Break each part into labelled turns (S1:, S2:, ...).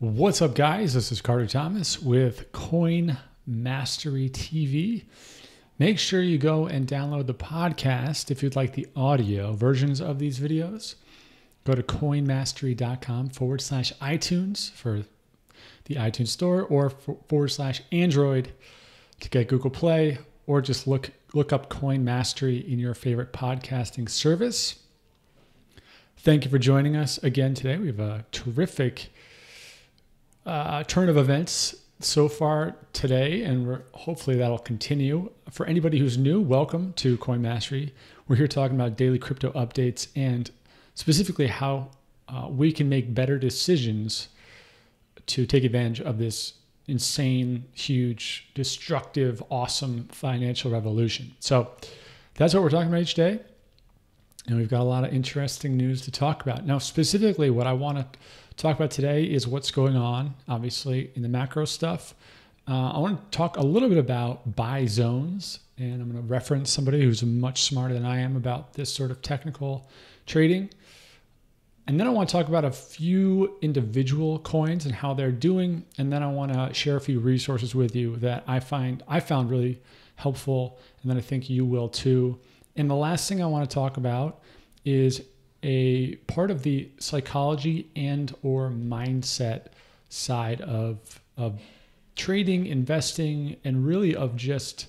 S1: What's up, guys? This is Carter Thomas with Coin Mastery TV. Make sure you go and download the podcast if you'd like the audio versions of these videos. Go to coinmastery.com/iTunes for the iTunes store or /Android to get Google Play, or just look up Coin Mastery in your favorite podcasting service. Thank you for joining us again today. We have a terrific turn of events so far today, and hopefully that'll continue. For anybody who's new, welcome to Coin Mastery. We're here talking about daily crypto updates and specifically how we can make better decisions to take advantage of this insane, huge, destructive, awesome financial revolution. So that's what we're talking about each day. And we've got a lot of interesting news to talk about. Now, specifically, what I want to talk about today is what's going on, obviously, in the macro stuff. I want to talk a little bit about buy zones, and I'm going to reference somebody who's much smarter than I am about this sort of technical trading. And then I want to talk about a few individual coins and how they're doing. And then I want to share a few resources with you that I found really helpful, and then I think you will too. And the last thing I want to talk about is a part of the psychology and or mindset side of trading, investing, and really of just,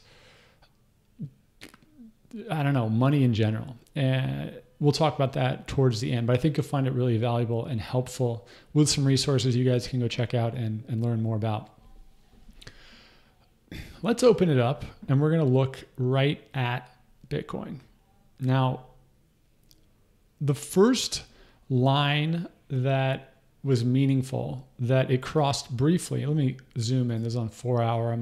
S1: money in general. And we'll talk about that towards the end, but I think you'll find it really valuable and helpful with some resources you guys can go check out and learn more about. Let's open it up, and we're going to look right at Bitcoin. Now, the first line that was meaningful that it crossed briefly, let me zoom in, this is on 4 hour.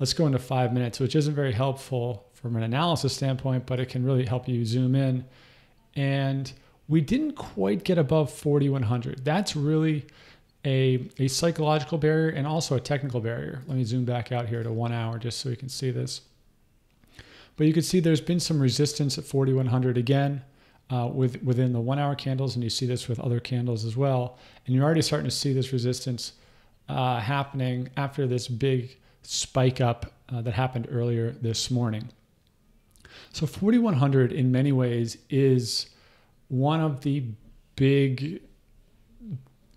S1: Let's go into 5 minutes, which isn't very helpful from an analysis standpoint, but it can really help you zoom in. And we didn't quite get above 4,100. That's really a psychological barrier and also a technical barrier. Let me zoom back out here to 1 hour just so you can see this. But you can see there's been some resistance at 4,100 again within the 1 hour candles, and you see this with other candles as well. And you're already starting to see this resistance happening after this big spike up that happened earlier this morning. So 4,100 in many ways is one of the big,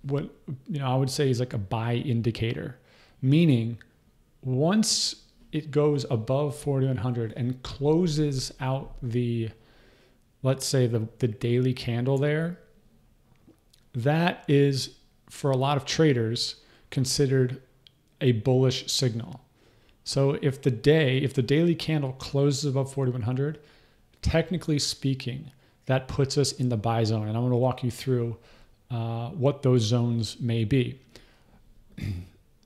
S1: I would say is like a buy indicator, meaning once it goes above 4,100 and closes out let's say the daily candle there, that is for a lot of traders considered a bullish signal. So if the daily candle closes above 4,100, technically speaking, that puts us in the buy zone. And I'm going to walk you through what those zones may be.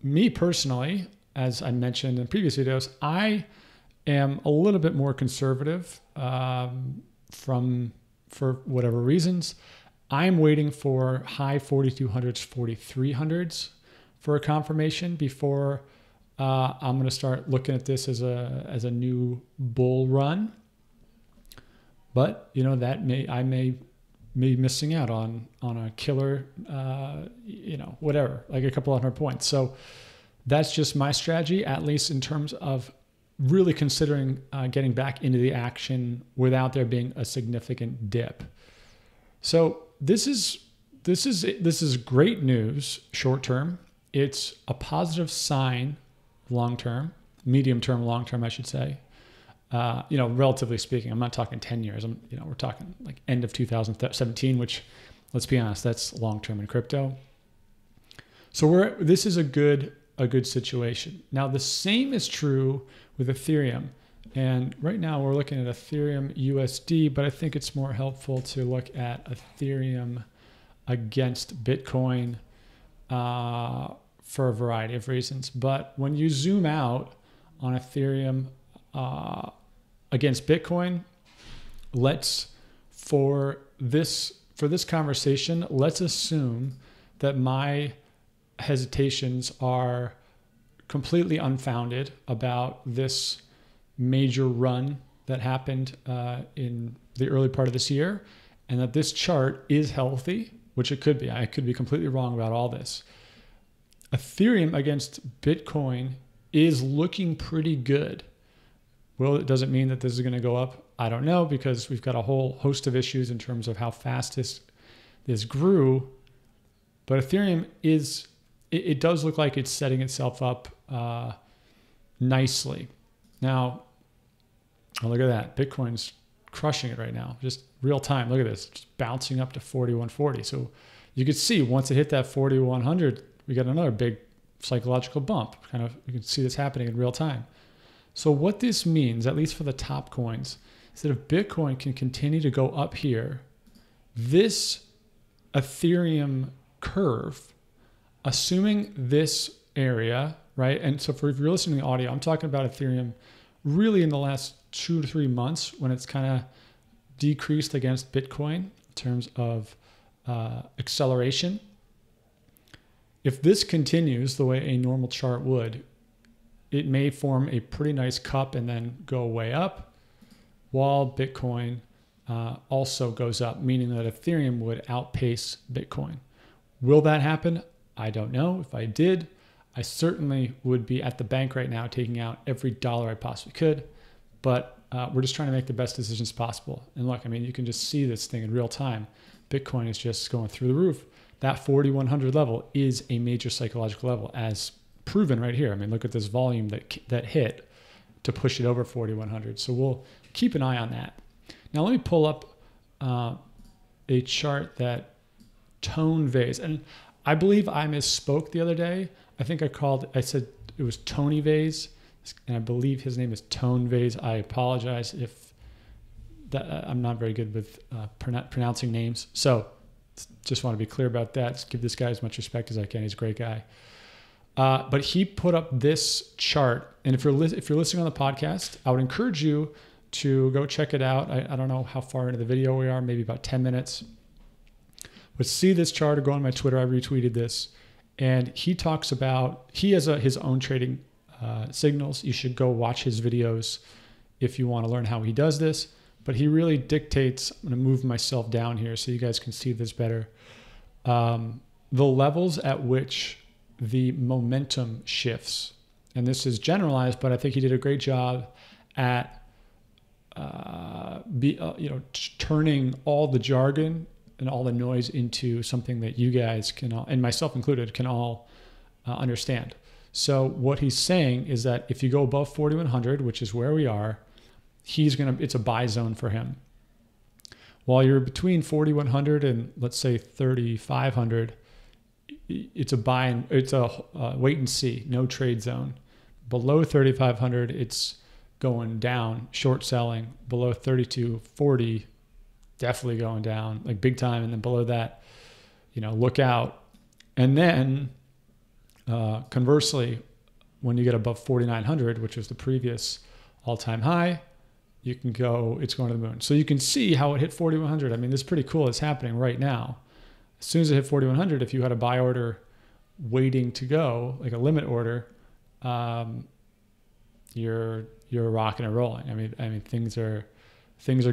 S1: Me personally, as I mentioned in previous videos, I am a little bit more conservative for whatever reasons. I'm waiting for high 4,200s, 4,300s for a confirmation before I'm going to start looking at this as a new bull run. But I may be missing out on a killer, whatever, like a couple 100 points. So that's just my strategy, at least in terms of really considering getting back into the action without there being a significant dip. So this is great news short term. It's a positive sign long term, medium term, long term, I should say. Relatively speaking, I'm not talking 10 years. We're talking like end of 2017, which, let's be honest, that's long term in crypto. So this is a good situation. Now, the same is true with Ethereum. And right now we're looking at Ethereum USD, but I think it's more helpful to look at Ethereum against Bitcoin for a variety of reasons. But when you zoom out on Ethereum against Bitcoin, for this conversation, let's assume that my hesitations are completely unfounded about this major run that happened in the early part of this year, and that this chart is healthy, which it could be. I could be completely wrong about all this. Ethereum against Bitcoin is looking pretty good. Well, it doesn't mean that this is going to go up. I don't know, because we've got a whole host of issues in terms of how fast this grew. But Ethereum it does look like it's setting itself up nicely. Now, oh, look at that. Bitcoin's crushing it right now. Just real time. Look at this. Just bouncing up to 4140. So you could see once it hit that 4100, we got another big psychological bump. Kind of, you can see this happening in real time. So what this means, at least for the top coins, is that if Bitcoin can continue to go up here, this Ethereum curve, assuming this area, right? And so if you're listening to the audio, I'm talking about Ethereum really in the last 2 to 3 months when it's kind of decreased against Bitcoin in terms of acceleration. If this continues the way a normal chart would, it may form a pretty nice cup and then go way up, while Bitcoin also goes up, meaning that Ethereum would outpace Bitcoin. Will that happen? I don't know. If I did, I certainly would be at the bank right now taking out every dollar I possibly could. But we're just trying to make the best decisions possible. And look, I mean, you can just see this thing in real time. Bitcoin is just going through the roof. That 4,100 level is a major psychological level, as proven right here. I mean, look at this volume that hit to push it over 4,100. So we'll keep an eye on that. Now let me pull up a chart that Tone Vase, and I believe I misspoke the other day. I think I said it was Tony Vase, and I believe his name is Tone Vase. I apologize if I'm not very good with pronouncing names. So just want to be clear about that. Just give this guy as much respect as I can. He's a great guy. But he put up this chart, and if you're listening on the podcast, I would encourage you to go check it out. I don't know how far into the video we are, maybe about 10 minutes. But see this chart or go on my Twitter. I retweeted this, and he talks about, he has his own trading signals. You should go watch his videos if you want to learn how he does this. But he really dictates, I'm going to move myself down here so you guys can see this better, the levels at which the momentum shifts. And this is generalized, but I think he did a great job at turning all the jargon and all the noise into something that you guys can all, and myself included, can all understand. So what he's saying is that if you go above 4,100, which is where we are, it's a buy zone for him. While you're between 4,100 and let's say 3,500, it's a wait and see, no trade zone. Below 3,500, it's going down, short selling. Below 3,240, definitely going down, like big time. And then below that, look out. And then conversely, when you get above 4,900, which was the previous all-time high, it's going to the moon. So you can see how it hit 4,100. I mean, this is pretty cool. It's happening right now. As soon as it hit 4,100, if you had a buy order waiting to go, like a limit order, you're rocking and rolling. I mean, things are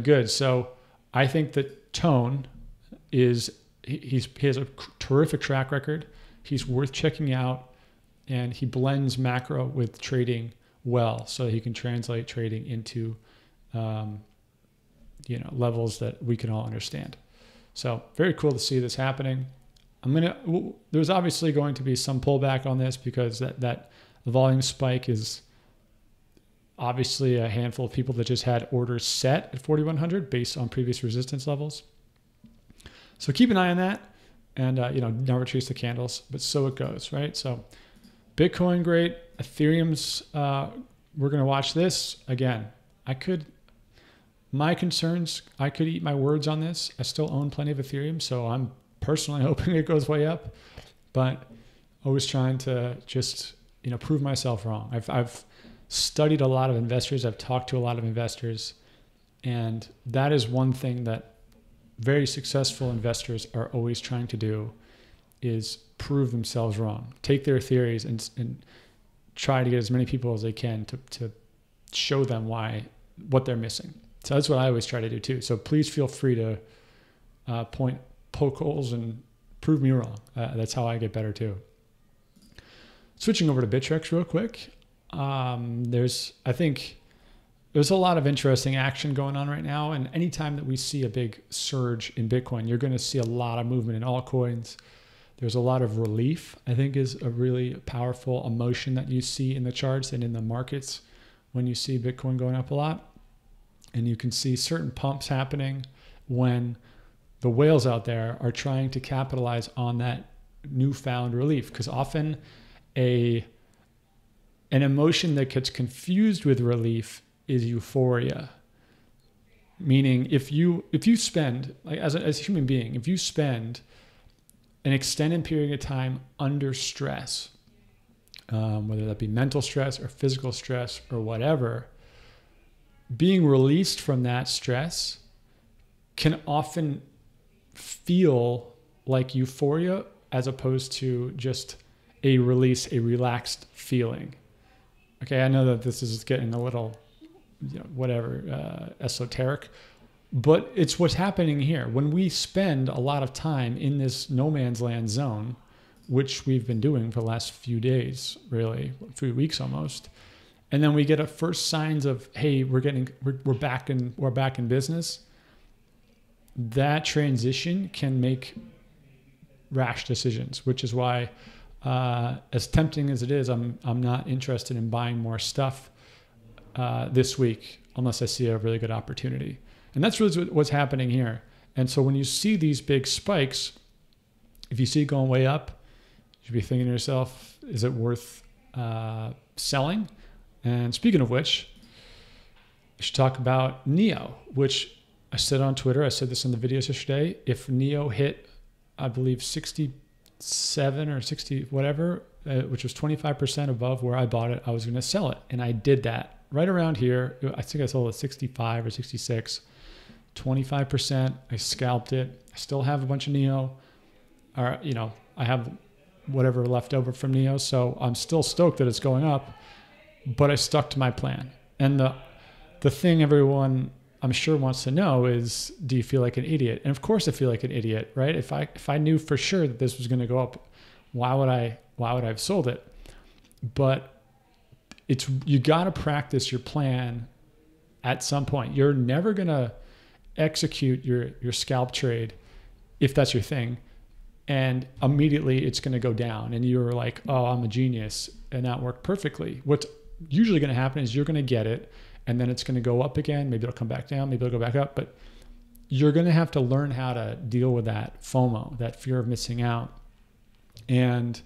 S1: good. So I think that Tone he has a terrific track record. He's worth checking out, and he blends macro with trading well, so he can translate trading into levels that we can all understand. So very cool to see this happening. There's obviously going to be some pullback on this because that volume spike is obviously a handful of people that just had orders set at 4,100 based on previous resistance levels. So keep an eye on that, and never chase the candles, but so it goes, right? So Bitcoin, great. Ethereum's, we're going to watch this again. My concerns, I could eat my words on this. I still own plenty of Ethereum, so I'm personally hoping it goes way up, but always trying to just, prove myself wrong. I've studied a lot of investors. I've talked to a lot of investors, and that is one thing that very successful investors are always trying to do, is prove themselves wrong. Take their theories and try to get as many people as they can to show them what they're missing. So that's what I always try to do too. So please feel free to poke holes and prove me wrong. That's how I get better too. Switching over to Bittrex real quick. I think there's a lot of interesting action going on right now. And anytime that we see a big surge in Bitcoin, you're going to see a lot of movement in altcoins. There's a lot of relief, I think, is a really powerful emotion that you see in the charts and in the markets when you see Bitcoin going up a lot. And you can see certain pumps happening when the whales out there are trying to capitalize on that newfound relief. Because often an emotion that gets confused with relief is euphoria. Meaning if you spend, like as a human being, if you spend an extended period of time under stress, whether that be mental stress or physical stress or whatever, being released from that stress can often feel like euphoria as opposed to just a release, a relaxed feeling. Okay, I know that this is getting a little, esoteric, but it's what's happening here. When we spend a lot of time in this no man's land zone, which we've been doing for the last few days, really, a few weeks almost, and then we get a first signs of, hey, we're back in business. That transition can make rash decisions, which is why, as tempting as it is, I'm not interested in buying more stuff this week unless I see a really good opportunity. And that's really what's happening here. And so when you see these big spikes, if you see it going way up, you should be thinking to yourself, is it worth selling? And speaking of which, I should talk about NEO, which I said on Twitter, I said this in the videos yesterday, if NEO hit, I believe 67 or 60, whatever, which was 25% above where I bought it, I was going to sell it. And I did that right around here. I think I sold it 65 or 66, 25%. I scalped it. I still have a bunch of NEO, or, I have whatever left over from NEO. So I'm still stoked that it's going up, but I stuck to my plan. And the thing everyone I'm sure wants to know is, do you feel like an idiot? And of course I feel like an idiot, right? If I knew for sure that this was going to go up, why would I have sold it? But you got to practice your plan at some point. You're never going to execute your scalp trade if that's your thing, and immediately it's going to go down and you're like, oh, I'm a genius, and that worked perfectly. What's usually going to happen is you're going to get it, and then it's going to go up again. Maybe it'll come back down. Maybe it'll go back up. But you're going to have to learn how to deal with that FOMO, that fear of missing out. And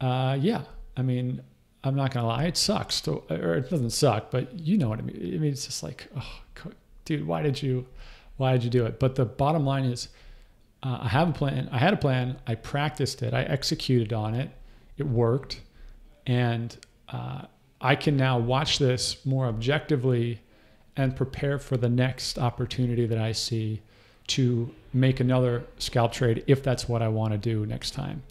S1: I'm not going to lie. It sucks. Or it doesn't suck, but you know what I mean. I mean, it's just like, oh, dude, why did you do it? But the bottom line is, I have a plan. I had a plan. I practiced it. I executed on it. It worked. And I can now watch this more objectively and prepare for the next opportunity that I see to make another scalp trade if that's what I want to do next time.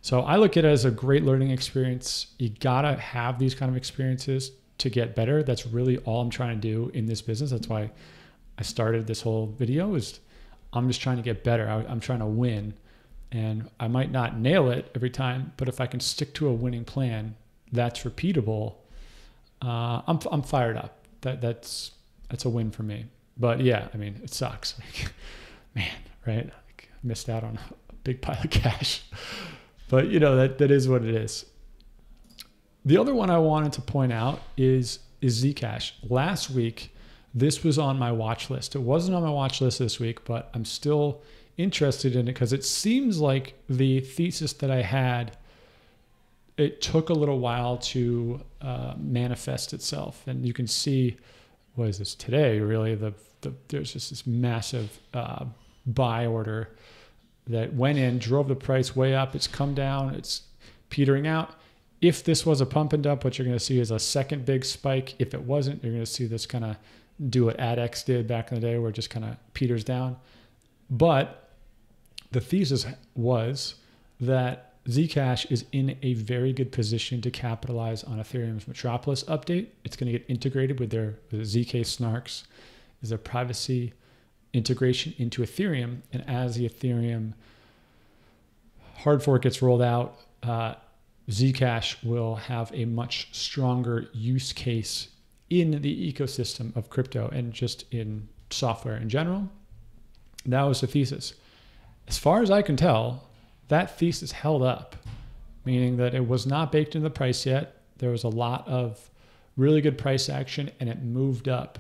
S1: So I look at it as a great learning experience. You gotta have these kind of experiences to get better. That's really all I'm trying to do in this business. That's why I started this whole video, is I'm just trying to get better. I'm trying to win, and I might not nail it every time, but if I can stick to a winning plan that's repeatable, I'm fired up. That's a win for me. But yeah, I mean, it sucks. Man, right? I missed out on a big pile of cash. But that is what it is. The other one I wanted to point out is Zcash. Last week, this was on my watch list. It wasn't on my watch list this week, but I'm still interested in it because it seems like the thesis that I had, it took a little while to manifest itself. And you can see, what is this today? Really, there's just this massive buy order that went in, drove the price way up. It's come down. It's petering out. If this was a pump and dump, what you're going to see is a second big spike. If it wasn't, you're going to see this kind of do what ADX did back in the day, where it just kind of peters down. But the thesis was that Zcash is in a very good position to capitalize on Ethereum's Metropolis update. It's going to get integrated with their ZK snarks, is their privacy integration into Ethereum. And as the Ethereum hard fork gets rolled out, Zcash will have a much stronger use case in the ecosystem of crypto and just in software in general. That was the thesis. As far as I can tell, that thesis held up, meaning that it was not baked into the price yet. There was a lot of really good price action and it moved up.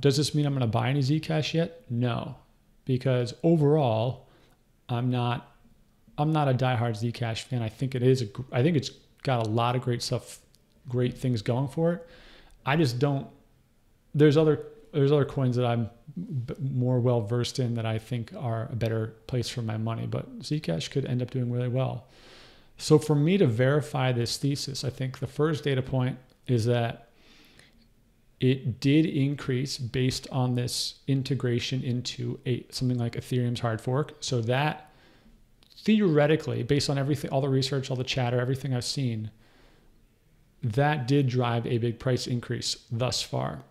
S1: Does this mean I'm going to buy any Zcash yet? No, because overall, I'm not a diehard Zcash fan. I think it's got a lot of great stuff, great things going for it. I just don't. There's other coins that I'm more well versed in that I think are a better place for my money, but Zcash could end up doing really well. So for me to verify this thesis, I think the first data point is that it did increase based on this integration into something like Ethereum's hard fork. So that theoretically, based on everything, all the research, all the chatter, everything I've seen, that did drive a big price increase thus far.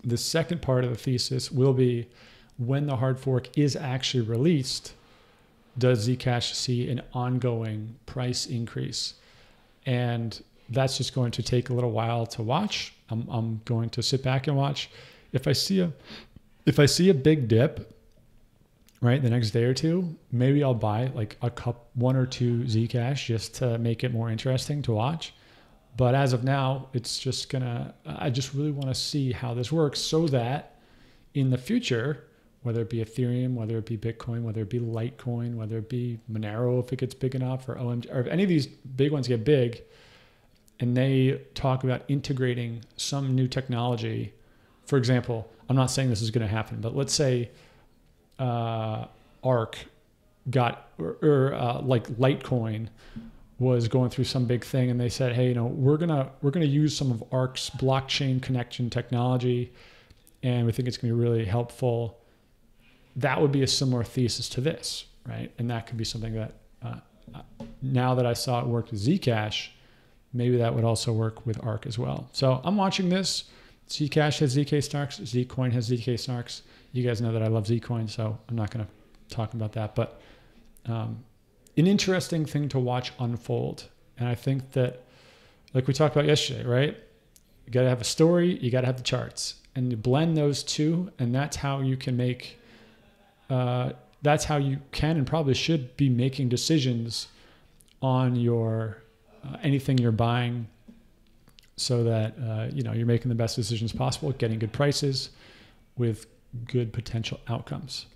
S1: The second part of the thesis will be when the hard fork is actually released, does Zcash see an ongoing price increase? And that's just going to take a little while to watch. I'm going to sit back and watch. If I see a big dip, right, the next day or two, maybe I'll buy like one or two Zcash just to make it more interesting to watch. But as of now, it's just I just really want to see how this works so that in the future, whether it be Ethereum, whether it be Bitcoin, whether it be Litecoin, whether it be Monero, if it gets big enough, or OMG, or if any of these big ones get big and they talk about integrating some new technology. For example, I'm not saying this is going to happen, but let's say ARK got, or like Litecoin was going through some big thing and they said, hey, we're gonna use some of ARK's blockchain connection technology and we think it's gonna be really helpful. That would be a similar thesis to this, right? And that could be something that now that I saw it work with Zcash, maybe that would also work with ARK as well. So I'm watching this. Zcash has ZK snarks, Zcoin has ZK snarks. You guys know that I love Zcoin, so I'm not gonna talk about that, but an interesting thing to watch unfold. And I think that, like we talked about yesterday, right? You got to have a story, you got to have the charts, and you blend those two, and that's how you can make, that's how you can and probably should be making decisions on your anything you're buying, so that you're making the best decisions possible, getting good prices with good potential outcomes.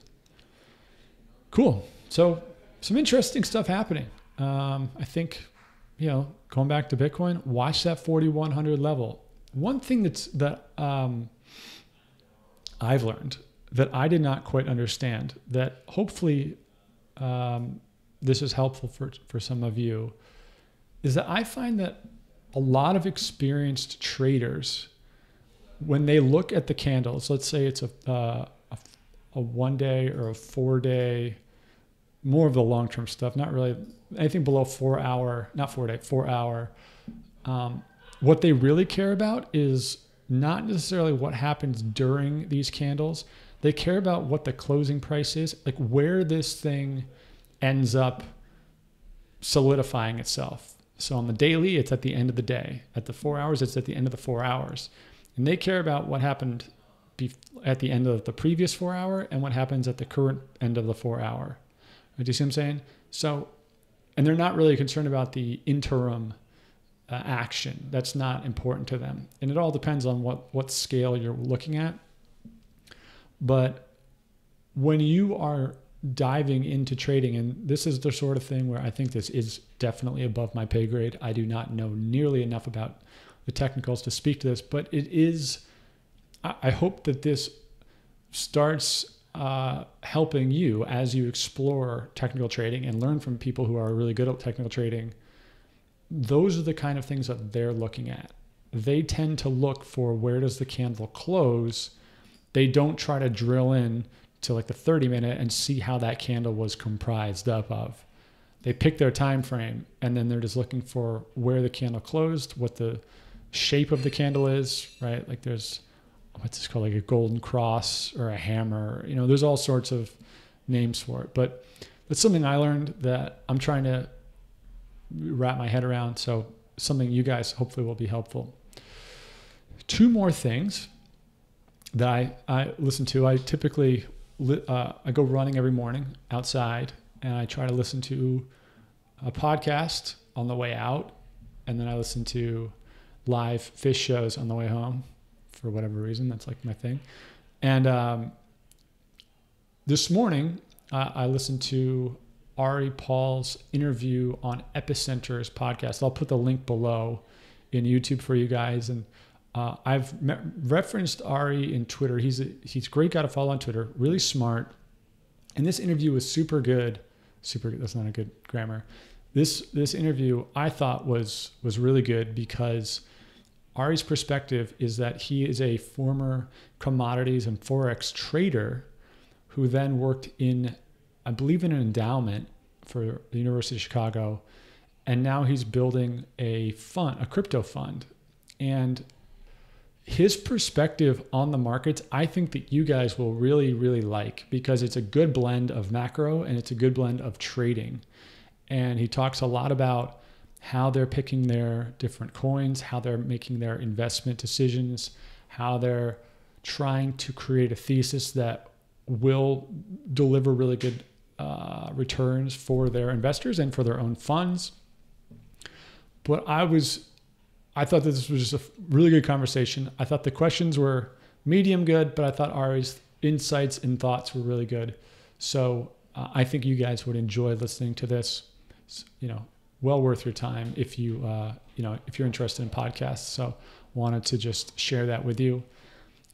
S1: Cool. So some interesting stuff happening. I think, going back to Bitcoin, watch that 4,100 level. One thing that I've learned that I did not quite understand, that hopefully this is helpful for some of you, is that I find that a lot of experienced traders, when they look at the candles, let's say it's a 1 day or a 4 day, more of the long-term stuff, not really anything below 4 hour, not 4 day, 4 hour. What they really care about is not necessarily what happens during these candles. They care about what the closing price is, like where this thing ends up solidifying itself. So on the daily, it's at the end of the day. At the 4 hours, it's at the end of the 4 hours. And they care about what happened at the end of the previous 4 hour and what happens at the current end of the 4 hour. Do you see what I'm saying? So, and they're not really concerned about the interim action. That's not important to them. And it all depends on what scale you're looking at. But when you are diving into trading, and this is the sort of thing where I think this is definitely above my pay grade. I do not know nearly enough about the technicals to speak to this, but it is, I hope that this starts helping you as you explore technical trading and learn from people who are really good at technical trading. Those are the kind of things that they're looking at. They tend to look for where does the candle close. They don't try to drill in to like the 30-minute and see how that candle was comprised up of. They pick their time frame and then they're just looking for where the candle closed, what the shape of the candle is, right? Like there's, what's this called, like a golden cross or a hammer, there's all sorts of names for it. But that's something I learned that I'm trying to wrap my head around. So something you guys hopefully will be helpful. Two more things that I listen to. I typically I go running every morning outside, and I try to listen to a podcast on the way out, and then I listen to live fish shows on the way home for whatever reason. That's like my thing. And this morning I listened to Ari Paul's interview on Epicenter's podcast. I'll put the link below in YouTube for you guys. And I've referenced Ari in Twitter. He's a great guy to follow on Twitter, really smart. And this interview was super good. Super good. That's not a good grammar. This interview I thought was really good because Ari's perspective is that he is a former commodities and Forex trader who then worked in, I believe, in an endowment for the University of Chicago. And now he's building a fund, a crypto fund. And his perspective on the markets, I think that you guys will really, really like, because it's a good blend of macro and it's a good blend of trading. And he talks a lot about how they're picking their different coins, how they're making their investment decisions, how they're trying to create a thesis that will deliver really good returns for their investors and for their own funds. But I thought that this was just a really good conversation. I thought the questions were medium good, but I thought Ari's insights and thoughts were really good. So I think you guys would enjoy listening to this. It's, well worth your time if you if you're interested in podcasts. So wanted to just share that with you.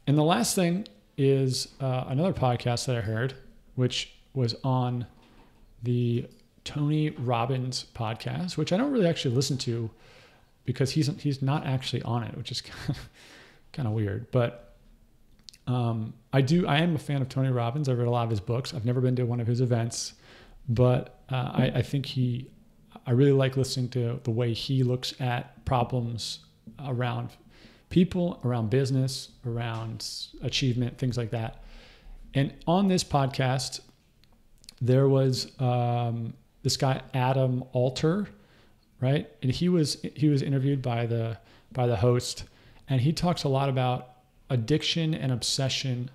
S1: And the last thing is another podcast that I heard, which was on the Tony Robbins podcast, which I don't really actually listen to because he's not actually on it, which is kind of weird. But I am a fan of Tony Robbins. I've read a lot of his books. I've never been to one of his events, but I think I really like listening to the way he looks at problems around people, around business, around achievement, things like that. And on this podcast, there was this guy, Adam Alter, right? And he was interviewed by the host, and he talks a lot about addiction and obsession,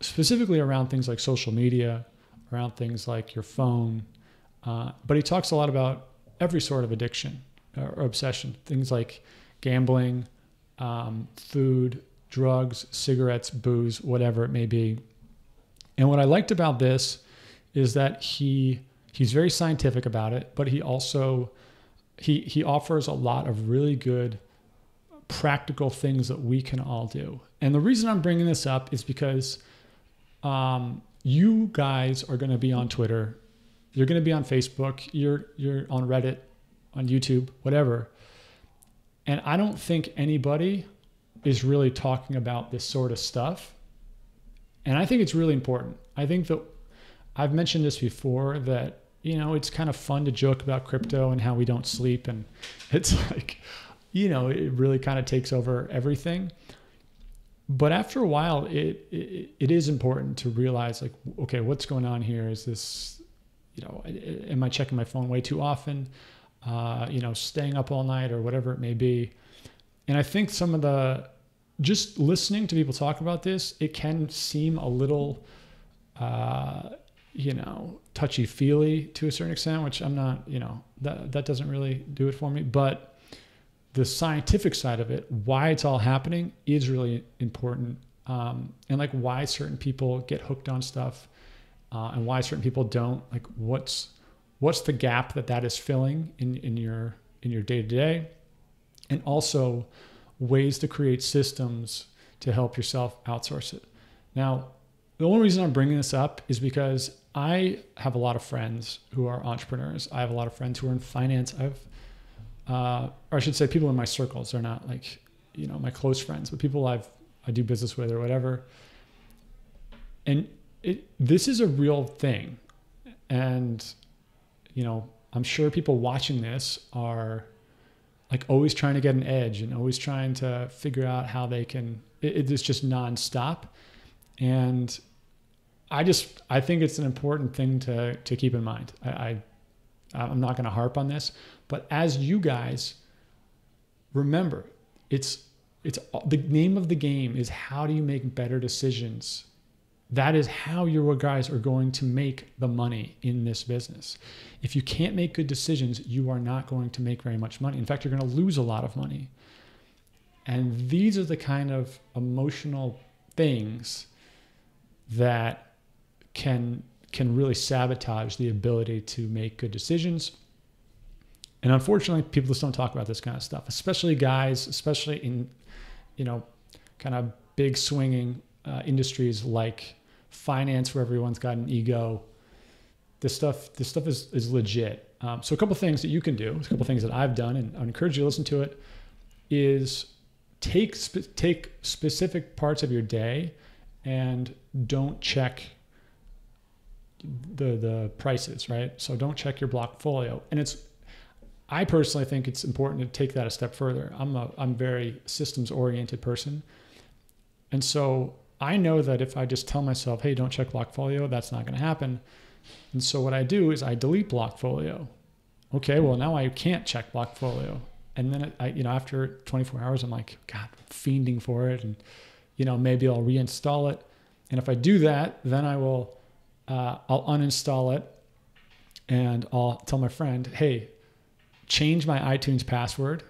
S1: specifically around things like social media, around things like your phone. But he talks a lot about every sort of addiction or obsession, things like gambling, food, drugs, cigarettes, booze, whatever it may be. And what I liked about this is that he's very scientific about it, but he also he offers a lot of really good practical things that we can all do. And the reason I'm bringing this up is because you guys are going to be on Twitter, you're going to be on Facebook, you're on Reddit, on YouTube, whatever. And I don't think anybody is really talking about this sort of stuff. And I think it's really important. I think that I've mentioned this before, that, it's kind of fun to joke about crypto and how we don't sleep. And it's like, it really kind of takes over everything. But after a while, it is important to realize, like, okay, what's going on here? Is this, am I checking my phone way too often? Staying up all night or whatever it may be. And I think just listening to people talk about this, it can seem a little, touchy-feely to a certain extent, which I'm not, that doesn't really do it for me. But the scientific side of it, why it's all happening, is really important. And like why certain people get hooked on stuff and why certain people don't. Like what's the gap that is filling in your day-to-day, and also ways to create systems to help yourself outsource it. Now, the only reason I'm bringing this up is because I have a lot of friends who are entrepreneurs. I have a lot of friends who are in finance. Or I should say people in my circles. They're not like, my close friends, but people I do business with or whatever. And this is a real thing. And, I'm sure people watching this are like always trying to get an edge and always trying to figure out how they can, it's just nonstop. And I think it's an important thing to keep in mind. I'm not going to harp on this, but as you guys remember, it's the name of the game is how do you make better decisions? That is how you guys are going to make the money in this business. If you can't make good decisions, you are not going to make very much money. In fact, you're going to lose a lot of money. And these are the kind of emotional things that can really sabotage the ability to make good decisions. And unfortunately, people just don't talk about this kind of stuff, especially guys, especially in, kind of big swinging industries like finance, where everyone's got an ego. This stuff is legit. So a couple of things that you can do, a couple of things that I've done, and I encourage you to listen to it, is take specific parts of your day and don't check the prices, right? So don't check your blockfolio. And I personally think it's important to take that a step further. I'm a very systems oriented person. And so I know that if I just tell myself, hey, don't check blockfolio, that's not going to happen. And so what I do is I delete blockfolio. Okay, well, now I can't check blockfolio. And then after 24 hours, I'm like, God, I'm fiending for it. And, maybe I'll reinstall it. And if I do that, then I'll uninstall it and I'll tell my friend, hey, change my iTunes password.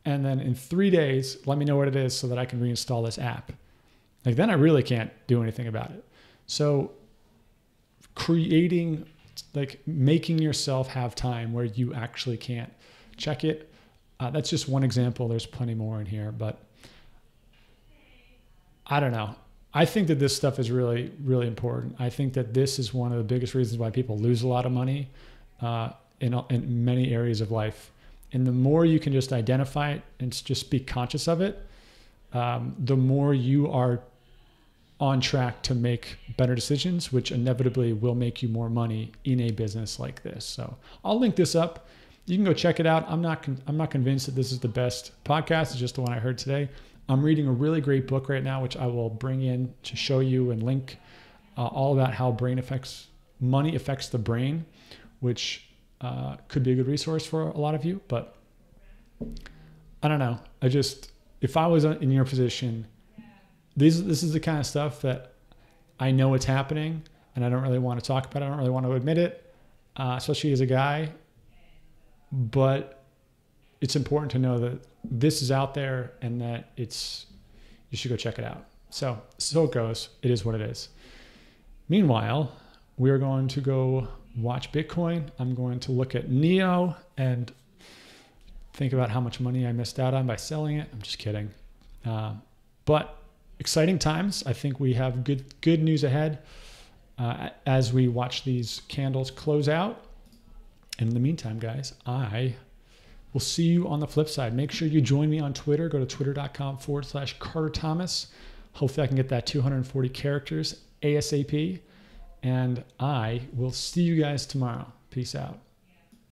S1: And then in 3 days, let me know what it is so that I can reinstall this app. Like, then I really can't do anything about it. So making yourself have time where you actually can't check it. That's just one example. There's plenty more in here, but I don't know. I think that this stuff is really, really important. I think that this is one of the biggest reasons why people lose a lot of money in many areas of life. And the more you can just identify it and just be conscious of it, the more you are on track to make better decisions, which inevitably will make you more money in a business like this. So I'll link this up. You can go check it out. I'm not convinced that this is the best podcast. It's just the one I heard today. I'm reading a really great book right now, which I will bring in to show you and link all about how money affects the brain, which could be a good resource for a lot of you. But I don't know. If I was in your position, this is the kind of stuff that I know it's happening and I don't really want to talk about it. I don't really want to admit it, especially as a guy. But it's important to know that this is out there and that you should go check it out. So it goes. It is what it is. Meanwhile, we are going to go watch Bitcoin. I'm going to look at NEO and think about how much money I missed out on by selling it. I'm just kidding. But exciting times. I think we have good news ahead as we watch these candles close out. And in the meantime, guys, I will see you on the flip side. Make sure you join me on Twitter. Go to twitter.com/Carter Thomas. Hopefully I can get that 240 characters ASAP. And I will see you guys tomorrow. Peace out.